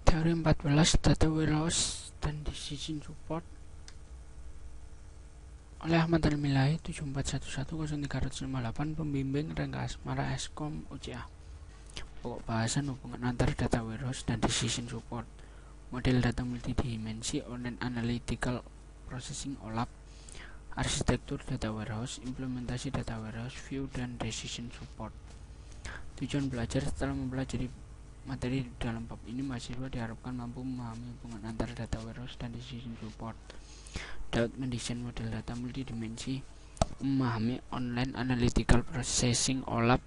Teori 14 Data Warehouse dan Decision Support oleh Ahmad Al-Milahi 74110358 Pembimbing Rengga Asmara Eskom UCA. Pokok bahasan hubungan antara Data Warehouse dan Decision Support, model data multidimensi Online Analytical Processing OLAP, arsitektur Data Warehouse, implementasi Data Warehouse, View, dan Decision Support. Tujuan belajar: setelah mempelajari materi dalam bab ini, mahasiswa diharapkan mampu memahami hubungan antara Data Warehouse dan Decision Support, dapat mendesain model data multidimensi, memahami Online Analytical Processing OLAP,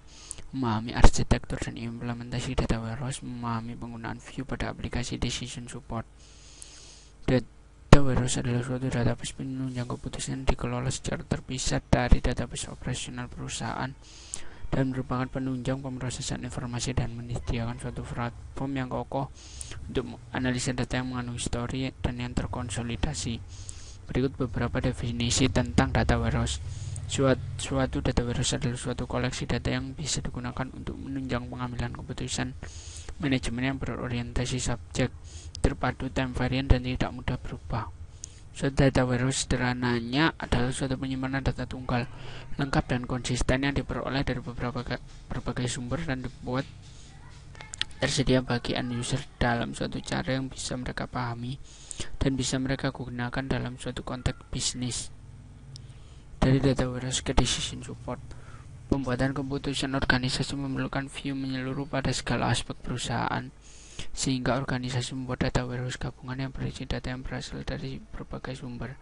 memahami arsitektur dan implementasi Data Warehouse, memahami penggunaan View pada aplikasi Decision Support. Data Warehouse adalah suatu database penunjang keputusan dikelola secara terpisah dari database operasional perusahaan dan merupakan penunjang pemrosesan informasi dan menyediakan suatu platform yang kokoh untuk analisa data yang mengandung histori dan yang terkonsolidasi. Berikut beberapa definisi tentang Data Warehouse. Suatu Data Warehouse adalah suatu koleksi data yang bisa digunakan untuk menunjang pengambilan keputusan manajemen yang berorientasi subjek, terpadu, time variant, dan tidak mudah berubah. Suatu Data Warehouse sederhananya adalah suatu penyimpanan data tunggal, lengkap dan konsisten yang diperoleh dari berbagai sumber dan dibuat tersedia bagi end user dalam suatu cara yang bisa mereka pahami dan bisa mereka gunakan dalam suatu konteks bisnis. Dari Data Warehouse ke Decision Support, pembuatan keputusan organisasi memerlukan view menyeluruh pada segala aspek perusahaan, sehingga organisasi membuat Data Warehouse gabungan yang berisi data yang berasal dari berbagai sumber.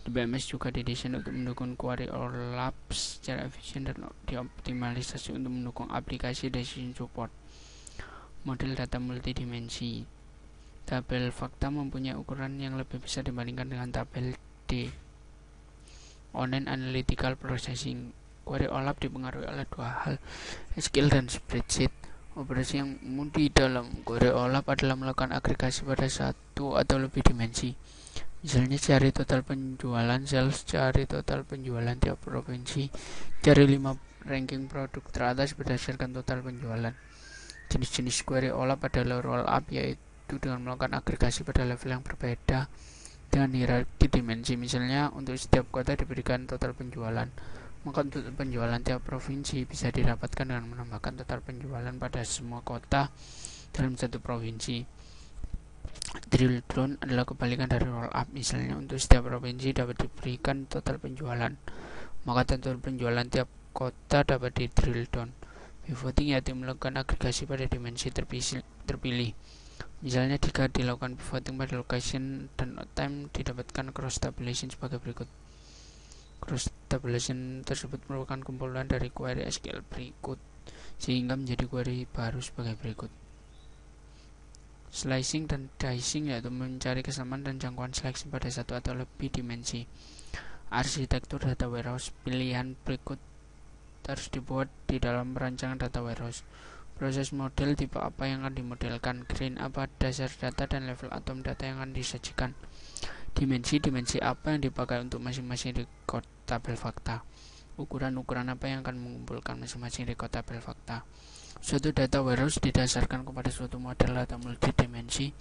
DBMS juga didesain untuk mendukung query OLAP secara efisien dan dioptimalisasi untuk mendukung aplikasi Decision Support. Model data multidimensi. Tabel fakta mempunyai ukuran yang lebih besar dibandingkan dengan tabel D. Online Analytical Processing. Query OLAP dipengaruhi oleh dua hal, SQL dan spreadsheet. Operasi yang mudah dalam query OLAP adalah melakukan agregasi pada satu atau lebih dimensi. Misalnya cari total penjualan sales, cari total penjualan tiap provinsi, cari 5 ranking produk teratas berdasarkan total penjualan. Jenis-jenis query OLAP adalah roll-up, yaitu dengan melakukan agregasi pada level yang berbeda dengan hierarki dimensi. Misalnya untuk setiap kota diberikan total penjualan, maka untuk penjualan tiap provinsi bisa didapatkan dengan menambahkan total penjualan pada semua kota dalam satu provinsi. Drill down adalah kebalikan dari roll up. Misalnya untuk setiap provinsi dapat diberikan total penjualan, maka total penjualan tiap kota dapat di drill down. Pivoting yaitu melakukan agregasi pada dimensi terpilih. Misalnya jika dilakukan pivoting pada location dan time, didapatkan cross tabulation sebagai berikut. Cross tabulation tersebut merupakan kumpulan dari query SQL berikut, sehingga menjadi query baru sebagai berikut. Slicing dan dicing yaitu mencari kesamaan dan jangkauan seleksi pada satu atau lebih dimensi. Arsitektur Data Warehouse. Pilihan berikut harus dibuat di dalam perancangan Data Warehouse. Proses model, tipe apa yang akan dimodelkan, grain apa dasar data, dan level atom data yang akan disajikan. Dimensi apa yang dipakai untuk masing-masing record tabel fakta. Ukuran apa yang akan mengumpulkan masing-masing record tabel fakta. Suatu Data Warehouse didasarkan kepada suatu model data multidimensi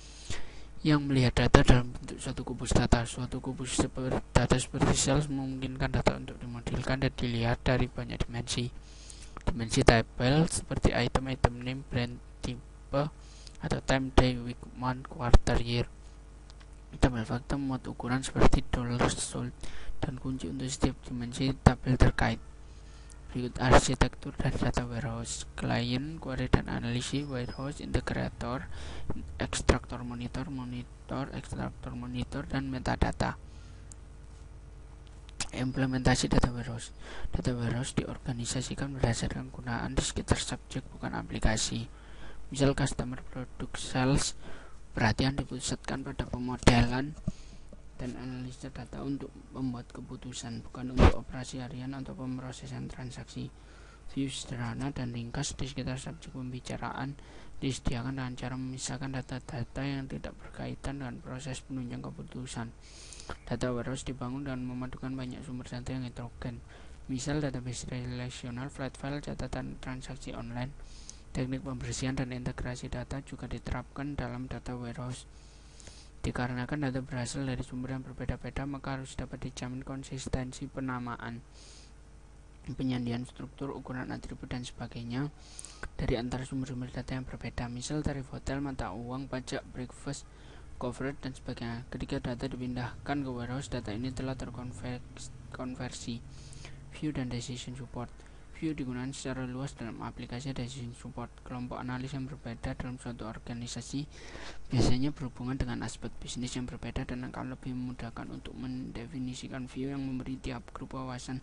yang melihat data dalam bentuk suatu kubus data. Suatu kubus data seperti sales memungkinkan data untuk dimodelkan dan dilihat dari banyak dimensi. Dimensi tabel seperti item name, brand, tipe, atau time, day, week, month, quarter, year. Tabel fakta memuat ukuran seperti dollar, sold, dan kunci untuk setiap dimensi tabel terkait. Berikut arsitektur dari Data Warehouse. Client, query dan analisis, warehouse, integrator, ekstraktor, monitor, ekstraktor, monitor, dan metadata. Implementasi Data Warehouse. Data Warehouse diorganisasikan berdasarkan penggunaan di sekitar subjek, bukan aplikasi. Misal customer, produk, sales. Perhatian dipusatkan pada pemodelan dan analisa data untuk membuat keputusan, bukan untuk operasi harian atau pemrosesan transaksi. View sederhana dan ringkas di sekitar subjek pembicaraan disediakan dengan cara memisahkan data-data yang tidak berkaitan dengan proses penunjang keputusan. Data Warehouse dibangun dengan memadukan banyak sumber data yang heterogen. Misal database relasional, flat file, catatan transaksi online, Teknik pembersihan dan integrasi data juga diterapkan dalam data warehouse. Dikarenakan data berasal dari sumber yang berbeda-beda, maka harus dapat dijamin konsistensi penamaan, penyandian struktur, ukuran atribut, dan sebagainya dari antara sumber-sumber data yang berbeda. Misal tarif hotel, mata uang, pajak, breakfast, coverage, dan sebagainya. Ketika data dipindahkan ke warehouse, data ini telah terkonversi. View dan decision support. View digunakan secara luas dalam aplikasi decision support. Kelompok analis yang berbeda dalam suatu organisasi biasanya berhubungan dengan aspek bisnis yang berbeda dan akan lebih memudahkan untuk mendefinisikan view yang memberi tiap grup wawasan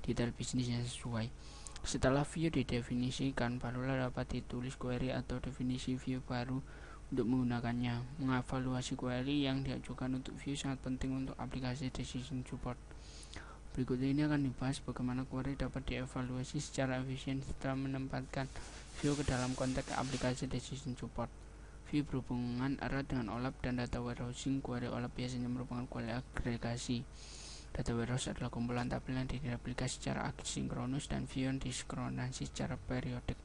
detail bisnis yang sesuai. Setelah view didefinisikan, barulah dapat ditulis query atau definisi view baru untuk menggunakannya. Mengevaluasi query yang diajukan untuk view sangat penting untuk aplikasi decision support. Berikut ini akan dibahas bagaimana query dapat dievaluasi secara efisien setelah menempatkan view ke dalam konteks aplikasi decision support. View berhubungan erat dengan OLAP dan data warehousing. Query OLAP biasanya merupakan query agregasi. Data warehouse adalah kumpulan tabel yang direplikasi secara asinkronus dan view yang disinkronisasi secara periodik.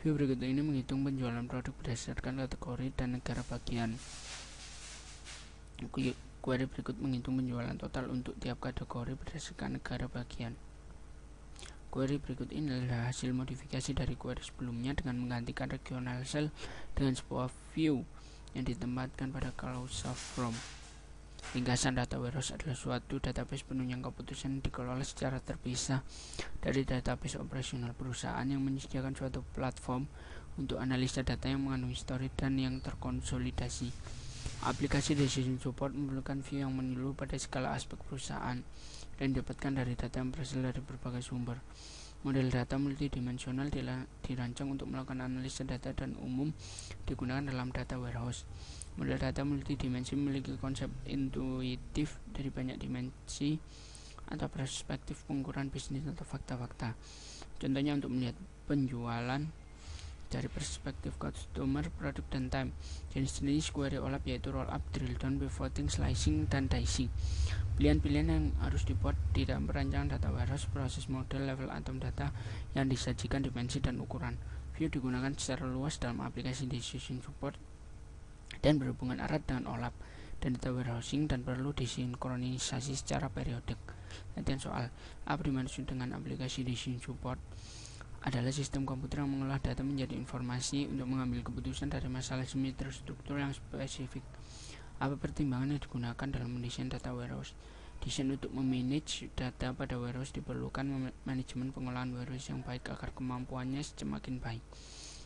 View berikut ini menghitung penjualan produk berdasarkan kategori dan negara bagian. Query berikut menghitung penjualan total untuk tiap kategori berdasarkan negara bagian. Query berikut ini adalah hasil modifikasi dari query sebelumnya dengan menggantikan regional cell dengan sebuah view yang ditempatkan pada clause from. Ringkasan data warehouse adalah suatu database penunjang keputusan dikelola secara terpisah dari database operasional perusahaan yang menyediakan suatu platform untuk analisa data yang mengandung histori dan yang terkonsolidasi. Aplikasi decision support memerlukan view yang menyeluruh pada segala aspek perusahaan dan didapatkan dari data yang berasal dari berbagai sumber. Model data multidimensional dirancang untuk melakukan analisa data dan umum digunakan dalam data warehouse. Model data multidimensi memiliki konsep intuitif dari banyak dimensi atau perspektif pengukuran bisnis atau fakta-fakta. Contohnya untuk melihat penjualan dari perspektif customer, produk, dan time. Jenis-jenis query OLAP yaitu roll up, drill down, pivoting, slicing, dan dicing. Pilihan-pilihan yang harus dibuat di dalam perancangan data warehouse, proses model, level atom data yang disajikan, dimensi, dan ukuran. View digunakan secara luas dalam aplikasi decision support dan berhubungan erat dengan OLAP dan data warehousing dan perlu disinkronisasi secara periodik. Latihan soal. Apa dimaksud dengan aplikasi decision support? Adalah sistem komputer yang mengolah data menjadi informasi untuk mengambil keputusan dari masalah semi terstruktur yang spesifik. Apa pertimbangan yang digunakan dalam mendesain data warehouse? Desain untuk memanage data pada warehouse diperlukan manajemen pengolahan warehouse yang baik agar kemampuannya semakin baik.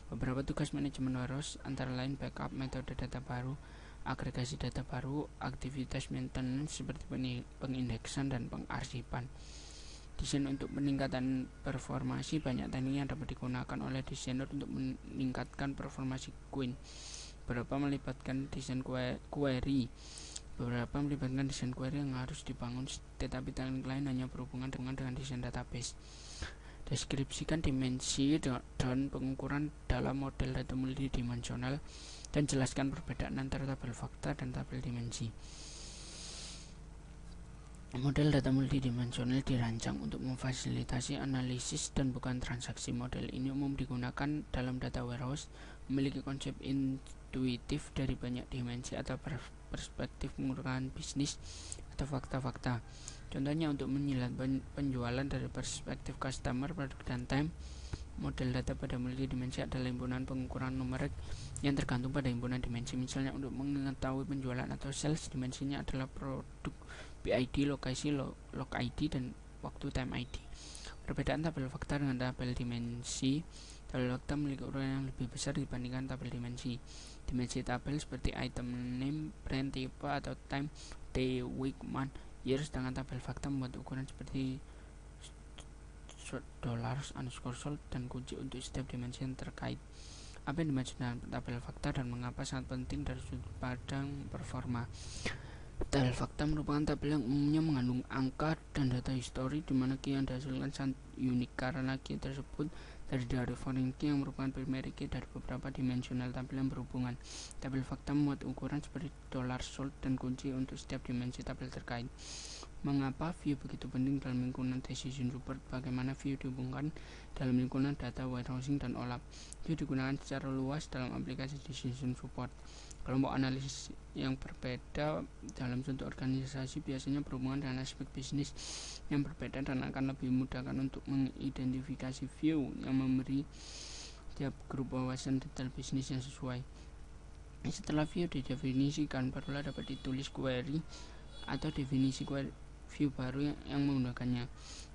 Beberapa tugas manajemen warehouse antara lain backup, metode data baru, agregasi data baru, aktivitas maintenance seperti pengindeksan dan pengarsipan. Desain untuk peningkatan performasi. Banyak teknik yang dapat digunakan oleh desainer untuk meningkatkan performasi query. Beberapa melibatkan desain query. Beberapa melibatkan desain query yang harus dibangun, tetapi teknik lain hanya berhubungan dengan desain database. Deskripsikan dimensi dan pengukuran dalam model data multidimensional dan jelaskan perbedaan antara tabel fakta dan tabel dimensi. Model data multidimensional dirancang untuk memfasilitasi analisis dan bukan transaksi. Model ini umum digunakan dalam data warehouse, memiliki konsep intuitif dari banyak dimensi atau perspektif pengukuran bisnis atau fakta-fakta. Contohnya untuk menyilat penjualan dari perspektif customer, produk, dan time. Model data pada multidimensi adalah himpunan pengukuran numerik yang tergantung pada himpunan dimensi. Misalnya untuk mengetahui penjualan atau sales, dimensinya adalah produk BID, lokasi, log ID, dan waktu time ID. Perbedaan tabel fakta dengan tabel dimensi. Tabel fakta memiliki ukuran yang lebih besar dibandingkan tabel dimensi. Dimensi tabel seperti item name, brand, tipe, atau time, day, week, month, year, sedangkan tabel fakta membuat ukuran seperti dollars, underscore sold, dan kunci untuk setiap dimensi yang terkait. Apa yang dimaksud dengan tabel fakta dan mengapa sangat penting dari sudut pandang performa? Tabel fakta merupakan tabel yang umumnya mengandung angka dan data histori, di mana key yang dihasilkan sangat unik karena key tersebut terdiri dari foreign key yang merupakan primary key dari beberapa dimensional tabel yang berhubungan. Tabel fakta memuat ukuran seperti dollar sold dan kunci untuk setiap dimensi tabel terkait. Mengapa view begitu penting dalam lingkungan decision support? Bagaimana view dihubungkan dalam lingkungan data warehousing dan OLAP? View digunakan secara luas dalam aplikasi decision support. Kelompok analisis yang berbeda dalam suatu organisasi biasanya berhubungan dengan aspek bisnis yang berbeda dan akan lebih memudahkan untuk mengidentifikasi view yang memberi tiap grup wawasan detail bisnis yang sesuai. Setelah view didefinisikan, barulah dapat ditulis query atau definisi view baru yang menggunakannya.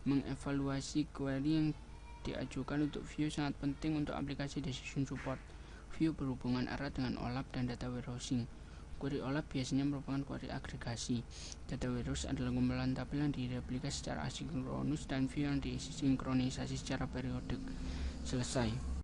Mengevaluasi query yang diajukan untuk view sangat penting untuk aplikasi decision support. View berhubungan erat dengan OLAP dan data warehousing. Query OLAP biasanya merupakan query agregasi. Data warehouse adalah kumpulan tabel yang direplikasi secara asinkronus dan view yang disinkronisasi secara periodik. Selesai.